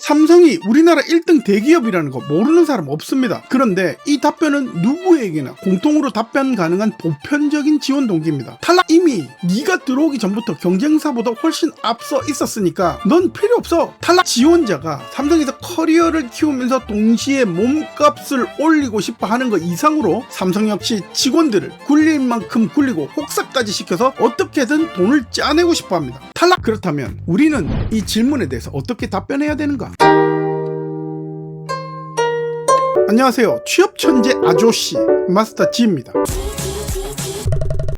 삼성이 우리나라 1등 대기업이라는 거 모르는 사람 없습니다. 그런데 이 답변은 누구에게나 공통으로 답변 가능한 보편적인 지원 동기입니다. 탈락! 이미 네가 들어오기 전부터 경쟁사보다 훨씬 앞서 있었으니까 넌 필요 없어. 탈락! 지원자가 삼성에서 커리어를 키우면서 동시에 몸값을 올리고 싶어 하는 것 이상으로 삼성 역시 직원들을 굴릴 만큼 굴리고 혹사까지 시켜서 어떻게든 돈을 짜내고 싶어 합니다. 탈락! 그렇다면 우리는 이 질문에 대해서 어떻게 답변해야 되는가? 안녕하세요. 취업천재 아저씨 마스터 G입니다.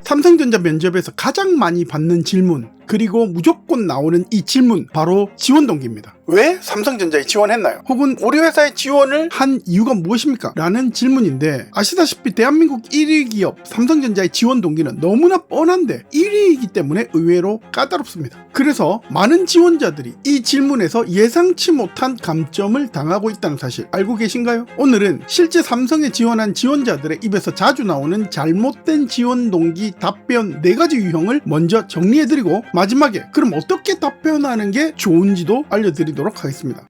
삼성전자 면접에서 가장 많이 받는 질문, 그리고 무조건 나오는 이 질문, 바로 지원 동기입니다. 왜 삼성전자에 지원했나요? 혹은 우리 회사에 지원을 한 이유가 무엇입니까? 라는 질문인데, 아시다시피 대한민국 1위 기업 삼성전자의 지원 동기는 너무나 뻔한데 1위이기 때문에 의외로 까다롭습니다. 그래서 많은 지원자들이 이 질문에서 예상치 못한 감점을 당하고 있다는 사실 알고 계신가요? 오늘은 실제 삼성에 지원한 지원자들의 입에서 자주 나오는 잘못된 지원 동기 답변 4가지 유형을 먼저 정리해드리고, 마지막에 그럼 어떻게 답변하는 게 좋은지도 알려드리도록 하겠습니다.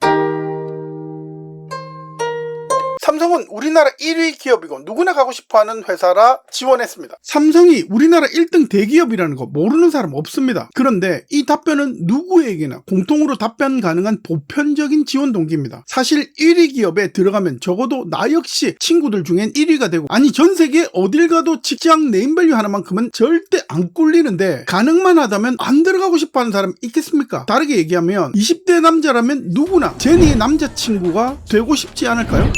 삼성은 우리나라 1위 기업이고 누구나 가고 싶어하는 회사라 지원했습니다. 삼성이 우리나라 1등 대기업이라는 거 모르는 사람 없습니다. 그런데 이 답변은 누구에게나 공통으로 답변 가능한 보편적인 지원 동기입니다. 사실 1위 기업에 들어가면 적어도 나 역시 친구들 중엔 1위가 되고, 아니 전 세계 어딜 가도 직장 네임밸류 하나만큼은 절대 안 꿀리는데, 가능만 하다면 안 들어가고 싶어하는 사람 있겠습니까? 다르게 얘기하면 20대 남자라면 누구나 제니의 남자친구가 되고 싶지 않을까요?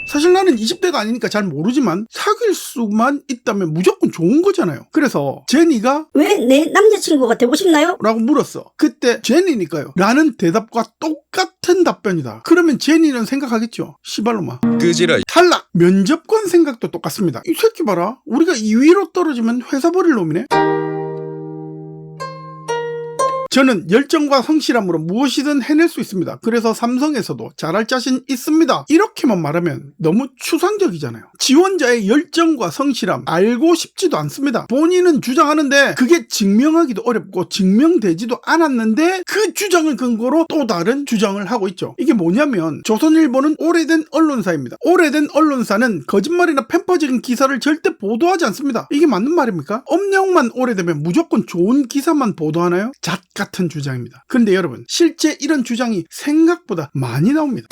사실 나는 20대가 아니니까 잘 모르지만 사귈 수만 있다면 무조건 좋은 거잖아요. 그래서 제니가 왜 내 남자친구가 되고 싶나요? 라고 물었어. 그때 제니니까요 라는 대답과 똑같은 답변이다. 그러면 제니는 생각하겠죠. 시발로마 끄지라. 탈락! 면접관 생각도 똑같습니다. 이 새끼 봐라, 우리가 2위로 떨어지면 회사 버릴 놈이네. 저는 열정과 성실함으로 무엇이든 해낼 수 있습니다. 그래서 삼성에서도 잘할 자신 있습니다. 이렇게만 말하면 너무 추상적이잖아요. 지원자의 열정과 성실함 알고 싶지도 않습니다. 본인은 주장하는데 그게 증명하기도 어렵고 증명되지도 않았는데 그 주장을 근거로 또 다른 주장을 하고 있죠. 이게 뭐냐면, 조선일보는 오래된 언론사입니다. 오래된 언론사는 거짓말이나 편파적인 기사를 절대 보도하지 않습니다. 이게 맞는 말입니까? 업력만 오래되면 무조건 좋은 기사만 보도하나요? 같은 주장입니다. 그런데 여러분, 실제 이런 주장이 생각보다 많이 나옵니다.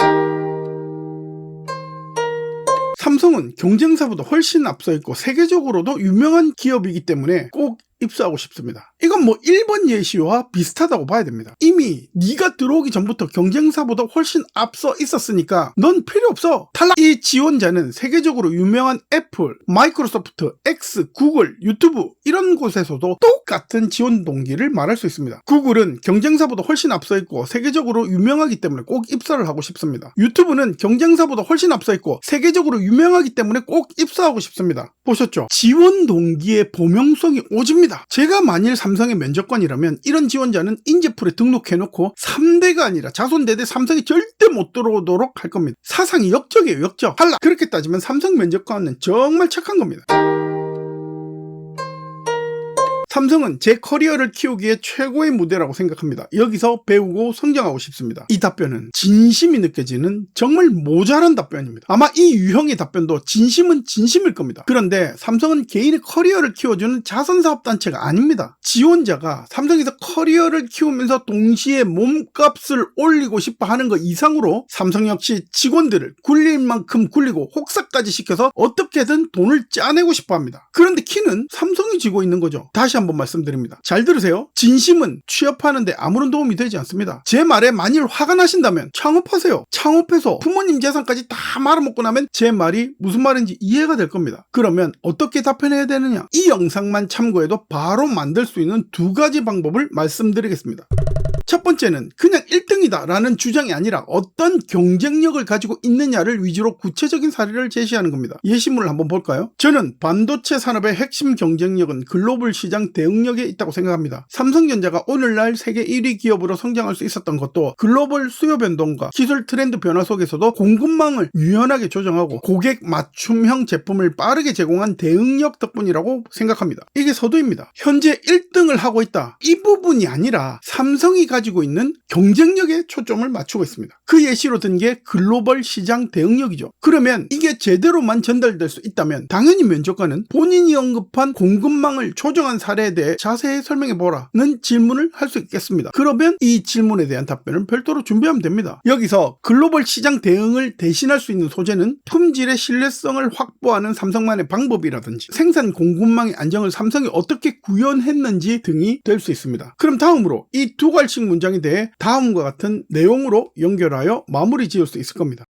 삼성은 경쟁사보다 훨씬 앞서 있고 세계적으로도 유명한 기업이기 때문에 꼭 입사하고 싶습니다. 이건 뭐 1번 예시와 비슷하다고 봐야 됩니다. 이미 네가 들어오기 전부터 경쟁사보다 훨씬 앞서 있었으니까 넌 필요 없어. 탈락! 이 지원자는 세계적으로 유명한 애플, 마이크로소프트, X, 구글, 유튜브 이런 곳에서도 똑같은 지원 동기를 말할 수 있습니다. 구글은 경쟁사보다 훨씬 앞서 있고 세계적으로 유명하기 때문에 꼭 입사를 하고 싶습니다. 유튜브는 경쟁사보다 훨씬 앞서 있고 세계적으로 유명하기 때문에 꼭 입사하고 싶습니다. 보셨죠? 지원 동기의 범용성이 오집니다. 제가 만일 삼성의 면접관이라면 이런 지원자는 인재풀에 등록해놓고 3대가 아니라 자손대대 삼성에 절대 못 들어오도록 할 겁니다. 사상이 역적이에요, 역적. 탈락! 그렇게 따지면 삼성 면접관은 정말 착한 겁니다. 삼성은 제 커리어를 키우기에 최고의 무대라고 생각합니다. 여기서 배우고 성장하고 싶습니다. 이 답변은 진심이 느껴지는 정말 모자란 답변입니다. 아마 이 유형의 답변도 진심은 진심일 겁니다. 그런데 삼성은 개인의 커리어를 키워주는 자선사업단체가 아닙니다. 지원자가 삼성에서 커리어를 키우면서 동시에 몸값을 올리고 싶어 하는 것 이상으로 삼성 역시 직원들을 굴릴 만큼 굴리고 혹사까지 시켜서 어떻게든 돈을 짜내고 싶어 합니다. 그런데 키는 삼성이 쥐고 있는 거죠. 다시 한번 말씀드립니다. 잘 들으세요. 진심은 취업하는데 아무런 도움이 되지 않습니다. 제 말에 만일 화가 나신다면 창업하세요. 창업해서 부모님 재산까지 다 말아먹고 나면 제 말이 무슨 말인지 이해가 될 겁니다. 그러면 어떻게 답변해야 되느냐? 이 영상만 참고해도 바로 만들 수 있는 2가지 방법을 말씀드리겠습니다. 첫 번째는 그냥 1등이다 라는 주장이 아니라 어떤 경쟁력을 가지고 있느냐를 위주로 구체적인 사례를 제시하는 겁니다. 예시물을 한번 볼까요? 저는 반도체 산업의 핵심 경쟁력은 글로벌 시장 대응력에 있다고 생각합니다. 삼성전자가 오늘날 세계 1위 기업으로 성장할 수 있었던 것도 글로벌 수요 변동과 기술 트렌드 변화 속에서도 공급망을 유연하게 조정하고 고객 맞춤형 제품을 빠르게 제공한 대응력 덕분이라고 생각합니다. 이게 서두입니다. 현재 1등을 하고 있다, 이 부분이 아니라 삼성이 가지고 가지고 있는 경쟁력에 초점을 맞추고 있습니다. 그 예시로 든 게 글로벌 시장 대응력이죠. 그러면 이게 제대로만 전달될 수 있다면 당연히 면접관은 본인이 언급한 공급망을 조정한 사례에 대해 자세히 설명해보라는 질문을 할 수 있겠습니다. 그러면 이 질문에 대한 답변을 별도로 준비하면 됩니다. 여기서 글로벌 시장 대응을 대신할 수 있는 소재는 품질의 신뢰성을 확보하는 삼성만의 방법이라든지 생산 공급망의 안정을 삼성이 어떻게 구현했는지 등이 될 수 있습니다. 그럼 다음으로 이 두 갈식 문장에 대해 다음과 같은 내용으로 연결하여 마무리 지을 수 있을 겁니다.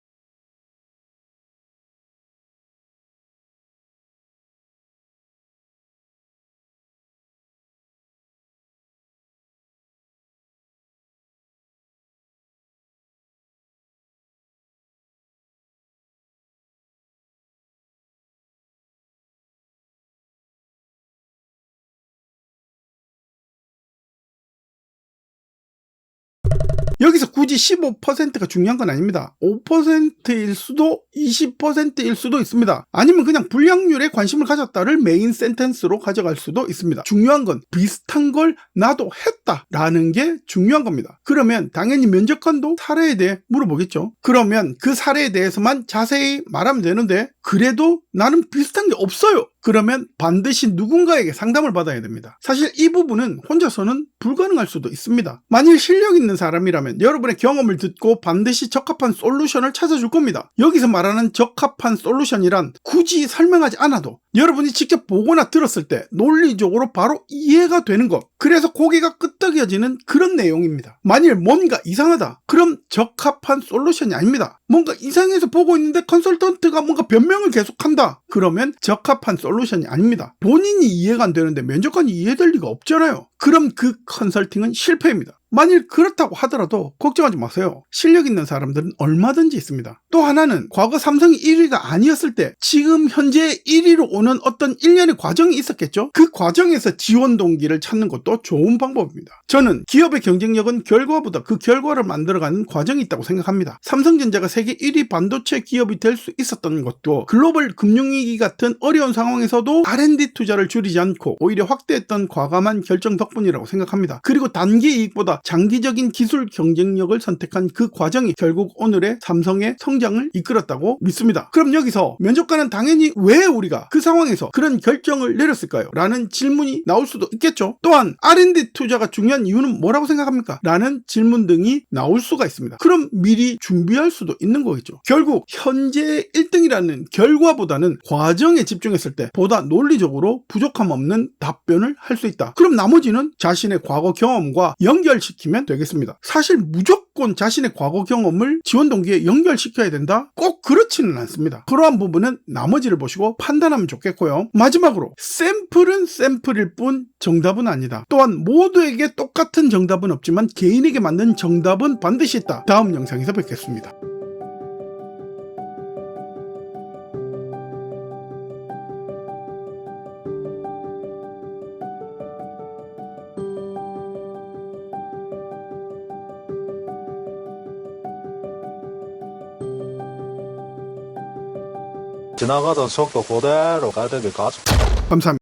여기서 굳이 15%가 중요한 건 아닙니다. 5%일 수도 20%일 수도 있습니다. 아니면 그냥 불량률에 관심을 가졌다를 메인 센텐스로 가져갈 수도 있습니다. 중요한 건 비슷한 걸 나도 했다라는 게 중요한 겁니다. 그러면 당연히 면접관도 사례에 대해 물어보겠죠. 그러면 그 사례에 대해서만 자세히 말하면 되는데 그래도 나는 비슷한 게 없어요. 그러면 반드시 누군가에게 상담을 받아야 됩니다. 사실 이 부분은 혼자서는 불가능할 수도 있습니다. 만일 실력 있는 사람이라면 여러분의 경험을 듣고 반드시 적합한 솔루션을 찾아줄 겁니다. 여기서 말하는 적합한 솔루션이란 굳이 설명하지 않아도 여러분이 직접 보거나 들었을 때 논리적으로 바로 이해가 되는 것, 그래서 고개가 끄덕여지는 그런 내용입니다. 만일 뭔가 이상하다, 그럼 적합한 솔루션이 아닙니다. 뭔가 이상해서 보고 있는데 컨설턴트가 뭔가 변명을 계속한다, 그러면 적합한 솔루션이 아닙니다. 본인이 이해가 안 되는데 면접관이 이해될 리가 없잖아요. 그럼 그 컨설팅은 실패입니다. 만일 그렇다고 하더라도 걱정하지 마세요. 실력 있는 사람들은 얼마든지 있습니다. 또 하나는 과거 삼성이 1위가 아니었을 때 지금 현재 1위로 오는 어떤 일련의 과정이 있었겠죠. 그 과정에서 지원 동기를 찾는 것도 좋은 방법입니다. 저는 기업의 경쟁력은 결과보다 그 결과를 만들어가는 과정이 있다고 생각합니다. 삼성전자가 세계 1위 반도체 기업이 될 수 있었던 것도 글로벌 금융위기 같은 어려운 상황에서도 R&D 투자를 줄이지 않고 오히려 확대했던 과감한 결정 덕분이라고 생각합니다. 그리고 단기 이익보다 장기적인 기술 경쟁력을 선택한 그 과정이 결국 오늘의 삼성의 성장을 이끌었다고 믿습니다. 그럼 여기서 면접관은 당연히 왜 우리가 그 상황에서 그런 결정을 내렸을까요? 라는 질문이 나올 수도 있겠죠. 또한 R&D 투자가 중요한 이유는 뭐라고 생각합니까? 라는 질문 등이 나올 수가 있습니다. 그럼 미리 준비할 수도 있는 거겠죠. 결국 현재 1등이라는 결과보다는 과정에 집중했을 때 보다 논리적으로 부족함 없는 답변을 할 수 있다. 그럼 나머지는 자신의 과거 경험과 연결시키면 되겠습니다. 사실 무조건 자신의 과거 경험을 지원 동기에 연결시켜야 된다? 꼭 그렇지는 않습니다. 그러한 부분은 나머지를 보시고 판단하면 좋겠고요. 마지막으로 샘플은 샘플일 뿐 정답은 아니다. 또한 모두에게 똑같은 정답은 없지만 개인에게 맞는 정답은 반드시 있다. 다음 영상에서 뵙겠습니다. 지나가던 속도 그대로 가득히 가져. 감사합니다.